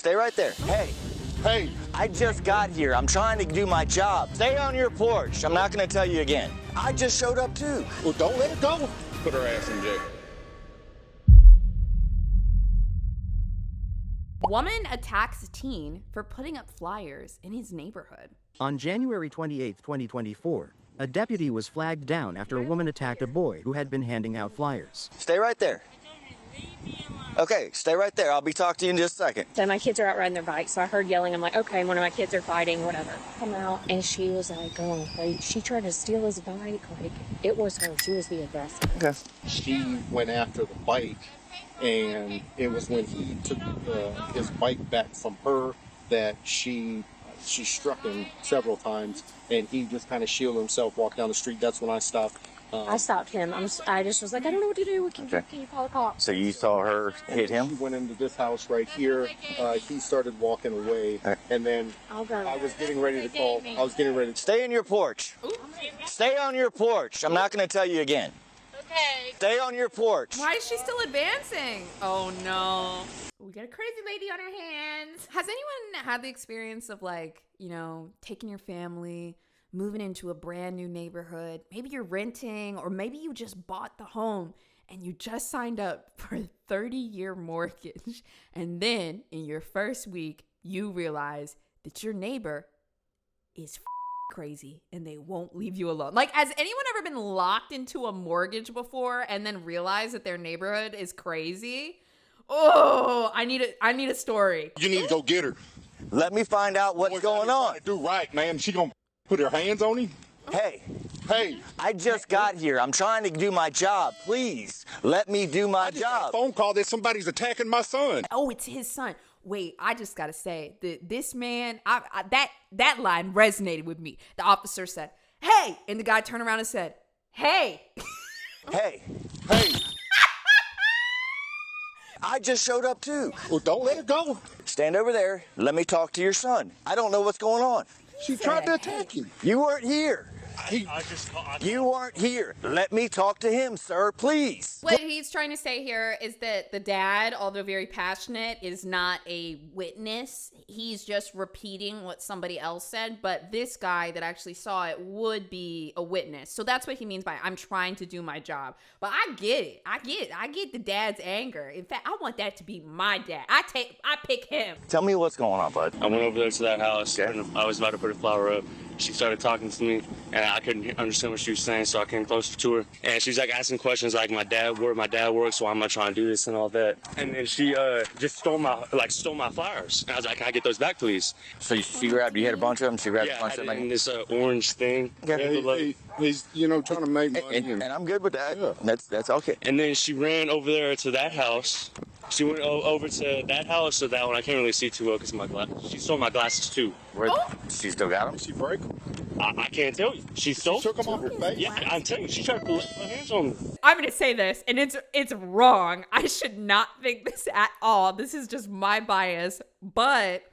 stay right there. Hey. Hey. I just got here. I'm trying to do my job. Stay on your porch. I'm not going to tell you again. I just showed up too. Well, don't let her go. Put her ass in jail. Woman attacks teen for putting up flyers in his neighborhood. On January 28, 2024, a deputy was flagged down after a woman attacked a boy who had been handing out flyers. Stay right there. Okay, stay right there. I'll be talking to you in just a second. So my kids are out riding their bikes, so I heard yelling. I'm like, okay, one of my kids are fighting, whatever. Come out, and she was like, oh, like, she tried to steal his bike. Like, it was her. She was the aggressor. Okay. She went after the bike, and it was when he took his bike back from her that she struck him several times, and he just kind of shielded himself, walked down the street. That's when I stopped. I stopped him. I just was like, I don't know what to do. Can you call the cops? So you saw her hit him? She went into this house right here. He started walking away, and then I was getting ready to call. Stay in your porch. Stay on your porch. I'm not going to tell you again. Okay. Stay on your porch. Why is she still advancing? Oh no. We got a crazy lady on her hands. Has anyone had the experience of, like, you know, taking your family, moving into a brand new neighborhood? Maybe you're renting, or maybe you just bought the home and you just signed up for a 30-year mortgage. And then in your first week, you realize that your neighbor is crazy and they won't leave you alone. Like, has anyone ever been locked into a mortgage before and then realized that their neighborhood is crazy? Oh, I need a story. You need to go get her. Let me find out what's going on. Do right, man. She gonna put her hands on him. Hey. Hey. I just got here. I'm trying to do my job. Please, let me do my I just got job. a phone call that somebody's attacking my son. Oh, it's his son. Wait, I just gotta say that this man, that line resonated with me. The officer said, "Hey," and the guy turned around and said, "Hey." Hey. Hey. I just showed up too. Well, don't let her go. Stand over there. Let me talk to your son. I don't know what's going on. She tried to attack you. You weren't here. You weren't here. Let me talk to him, sir, please. What he's trying to say here is that the dad, although very passionate, is not a witness. He's just repeating what somebody else said, but this guy that actually saw it would be a witness. So that's what he means by I'm trying to do my job. But I get it. I get the dad's anger. In fact, I want that to be my dad. I pick him. Tell me what's going on, bud. I went over there to that house, and I was about to put a flower up. She started talking to me, and I couldn't understand what she was saying, so I came closer to her. And she's like asking questions like my dad works, why am I trying to do this and all that. And then she just stole my flyers. And I was like, can I get those back, please? So she grabbed, you had a bunch of them? She grabbed a bunch of them? In this orange thing. Okay. He's, trying to make money. And I'm good with that. Yeah. That's okay. And then she ran over there to that house. She went over to that house or that one. I can't really see too well because my she stole my glasses too. She still got them? Did she break them? I can't tell you. She stole. She took them off her face? Yeah, I'm telling you. She tried to put her hands on me. I'm going to say this, and it's wrong. I should not think this at all. This is just my bias. But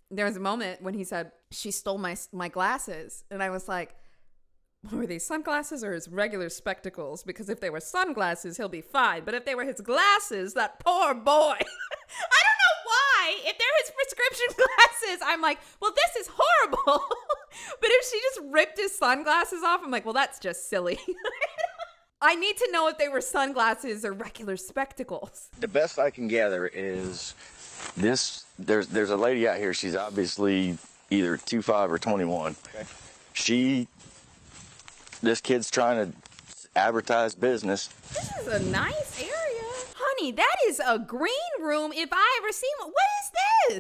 there was a moment when he said, she stole my glasses. And I was like, were they sunglasses or his regular spectacles? Because if they were sunglasses, he'll be fine. But if they were his glasses, that poor boy. I don't know why. If they're his prescription glasses, I'm like, well, this is horrible. But if she just ripped his sunglasses off, I'm like, well, that's just silly. I need to know if they were sunglasses or regular spectacles. The best I can gather is this. There's a lady out here. She's obviously either 25 or 21. Okay. This kid's trying to advertise business. This is a nice area. Honey, that is a green room if I ever seen one. What is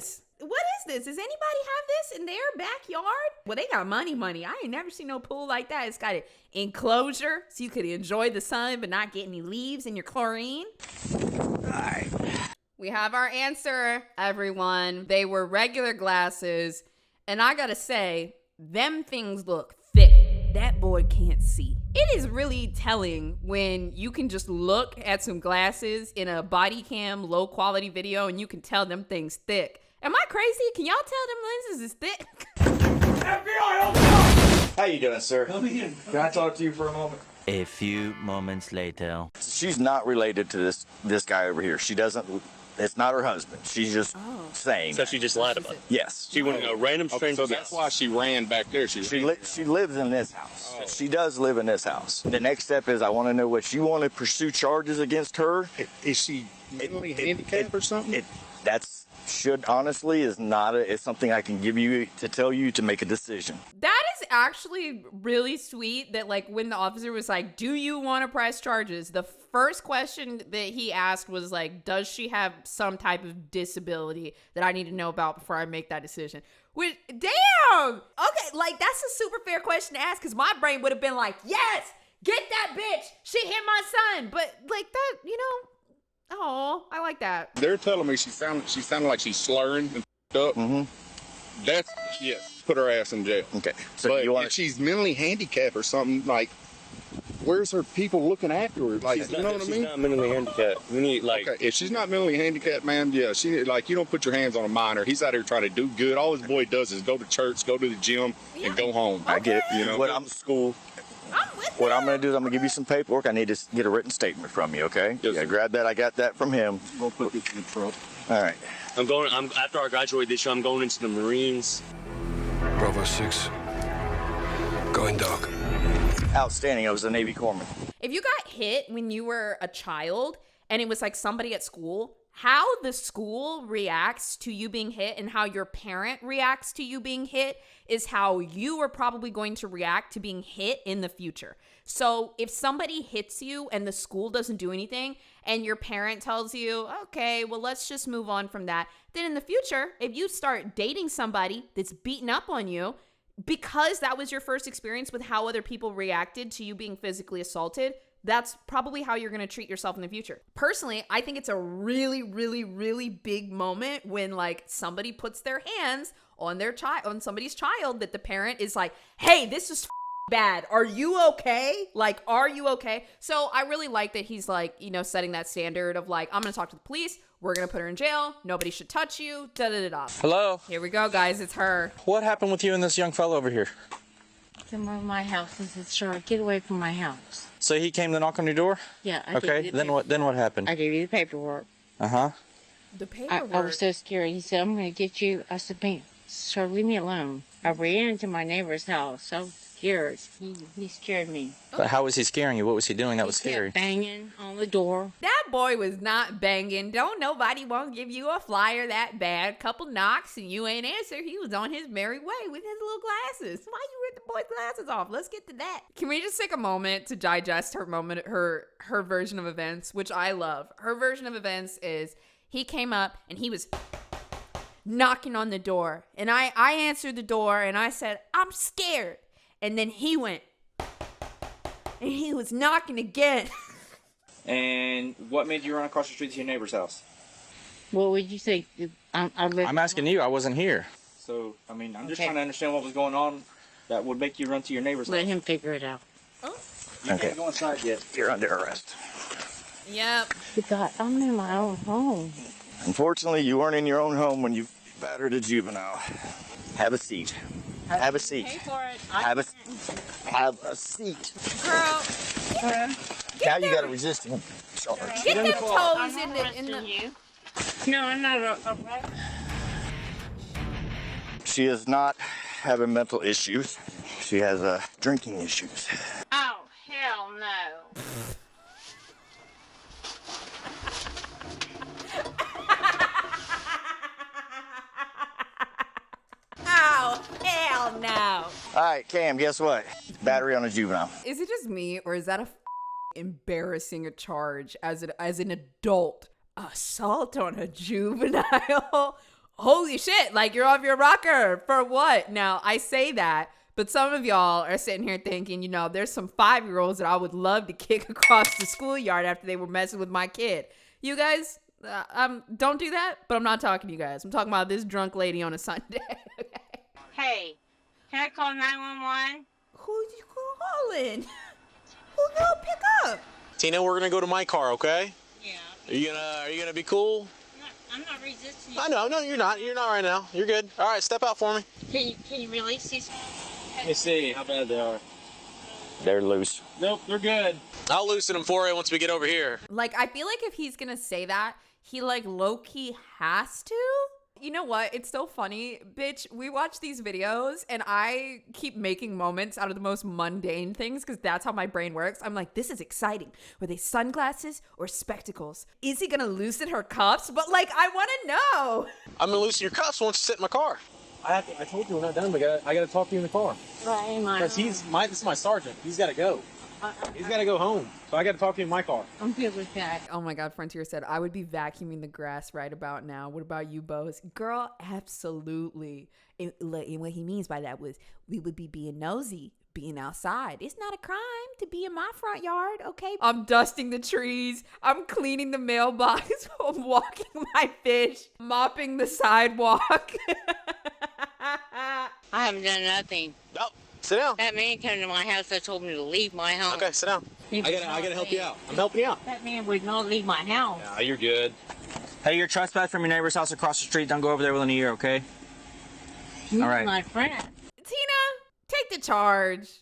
this? What is this? Does anybody have this in their backyard? Well, they got money. I ain't never seen no pool like that. It's got an enclosure so you could enjoy the sun but not get any leaves in your chlorine. All right. We have our answer, everyone. They were regular glasses. And I gotta say, them things look thick. That boy can't see. It is really telling when you can just look at some glasses in a body cam, low quality video, and you can tell them things thick. Am I crazy? Can y'all tell them lenses is thick? FBI! How you doing, sir? Come in. Can I talk to you for a moment? A few moments later. She's not related to this guy over here. She doesn't It's not her husband. She's just saying. So she just lied about it. Yes. She went to a random Okay, stranger. so that's why she ran back there. She Lives in this house. She does live in this house. The next step is I want to know what you want to pursue charges against her. Is she mentally handicapped or something? It's something I can give you to tell you to make a decision. That is actually really sweet that, like, when the officer was like, do you want to press charges? The first question that he asked was like, does she have some type of disability that I need to know about before I make that decision? Which, damn! Okay, like, that's a super fair question to ask, because my brain would have been like, yes! Get that bitch! She hit my son! But, like, that, you know... Oh, I like that. They're telling me she sounded like she's slurring and up. Mm-hmm. That's, yes, put her ass in jail. Okay. So But you want if she's mentally handicapped or something, like, where's her people looking after her? Like, you know what I mean? She's not mentally handicapped. We need, like... Okay, if she's not mentally handicapped, man, yeah, you don't put your hands on a minor. He's out here trying to do good. All his boy does is go to church, go to the gym, and go home. I get it. You know, What I'm school. I'm with What that. I'm going to do is I'm going to give you some paperwork. I need to get a written statement from you, okay? Yes, Yeah, sir. grab that. I got that from him. Go put this in the truck. All right. After I graduate this year, I'm going into the Marines. Bravo 6. Going dark. Outstanding. I was a Navy corpsman. If you got hit when you were a child and it was like somebody at school, how the school reacts to you being hit and how your parent reacts to you being hit is how you are probably going to react to being hit in the future. So if somebody hits you and the school doesn't do anything and your parent tells you, okay, well, let's just move on from that, then in the future, if you start dating somebody that's beating up on you, because that was your first experience with how other people reacted to you being physically assaulted, that's probably how you're going to treat yourself in the future. Personally, I think it's a really, really, really big moment when, like, somebody puts their hands on their child, on somebody's child, that the parent is like, hey, this is bad. Are you okay? Like, are you okay? So I really like that he's, like, you know, setting that standard of like, I'm going to talk to the police. We're going to put her in jail. Nobody should touch you. Da-da-da-da. Hello? Here we go, guys. It's her. What happened with you and this young fellow over here? Come on, my house is destroyed. Get away from my house. So he came to knock on your door? Yeah. Okay, then what happened? I gave you the paperwork. Uh-huh. The I paperwork. was so scared. He said, I'm going to get you. I said, man, so leave me alone. I ran into my neighbor's house. So scared. He scared me. But how was he scaring you? What was he doing that was He scary? kept banging on the door. That boy was not banging. Don't nobody want to give you a flyer that bad. Couple knocks and you ain't answer. He was on his merry way with his little glasses. Why you ripped the boy's glasses off? Let's get to that. Can we just take a moment to digest her version of events, which I love. Her version of events is he came up and he was knocking on the door. And I answered the door and I said, I'm scared. And then he went and he was knocking again. And what made you run across the street to your neighbor's house? What would you think? I'm asking you. I wasn't here. So, I mean, I'm just Okay. trying to understand what was going on that would make you run to your neighbor's Let house. him figure it out. You Okay. can't go inside yet. You're under arrest. Yep. God, I'm in my own home. Unfortunately, you weren't in your own home when you battered a juvenile. Have a seat. Have a seat. Pay for it. Have a seat. Girl, Now you got a resisting charge. get them toes I'm in not the arresting you. No, I'm not arresting. She is not having mental issues. She has drinking issues. Oh, hell no. Oh, hell no. All right, Cam, guess what? Battery on a juvenile. Is it just me, or is that a embarrassing a charge as an adult? Assault on a juvenile? Holy shit, like you're off your rocker for what? Now, I say that, but some of y'all are sitting here thinking, you know, there's some 5-year-olds that I would love to kick across the schoolyard after they were messing with my kid. You guys, don't do that, but I'm not talking to you guys. I'm talking about this drunk lady on a Sunday. Okay. Hey, can I call 911? Who you calling? Who you gonna pick up? Tina, we're gonna go to my car, okay? Yeah. Are you gonna be cool? I'm not resisting you. I know, no, you're not. You're not right now. You're good. All right, step out for me. Can you release these? Let me see how bad they are. They're loose. Nope, they're good. I'll loosen them for you once we get over here. Like, I feel like if he's gonna say that, He like low-key has to? You know what? It's so funny, bitch. We watch these videos and I keep making moments out of the most mundane things because that's how my brain works. I'm like, this is exciting. Were they sunglasses or spectacles? Is he gonna loosen her cuffs? But like, I want to know. I'm gonna loosen your cuffs once you sit in my car. I told you we're not done. I gotta talk to you in the car. Because this is my sergeant. He's gotta go. He's gotta go home. So I gotta talk to you in my car. I'm good with that. Oh my God, Frontier said, I would be vacuuming the grass right about now. What about you, Bose? Girl, absolutely. And what he means by that was we would be being nosy, being outside. It's not a crime to be in my front yard, okay? I'm dusting the trees. I'm cleaning the mailbox. I'm walking my fish, mopping the sidewalk. I haven't done nothing. Oh, sit down. That man came to my house and told me to leave my home. Okay, sit down. I gotta help you out. I'm helping you out. That man would not leave my house. Nah, you're good. Hey, you're trespassing from your neighbor's house across the street. Don't go over there within a year, okay? He's All right. my friend. Tina, take the charge.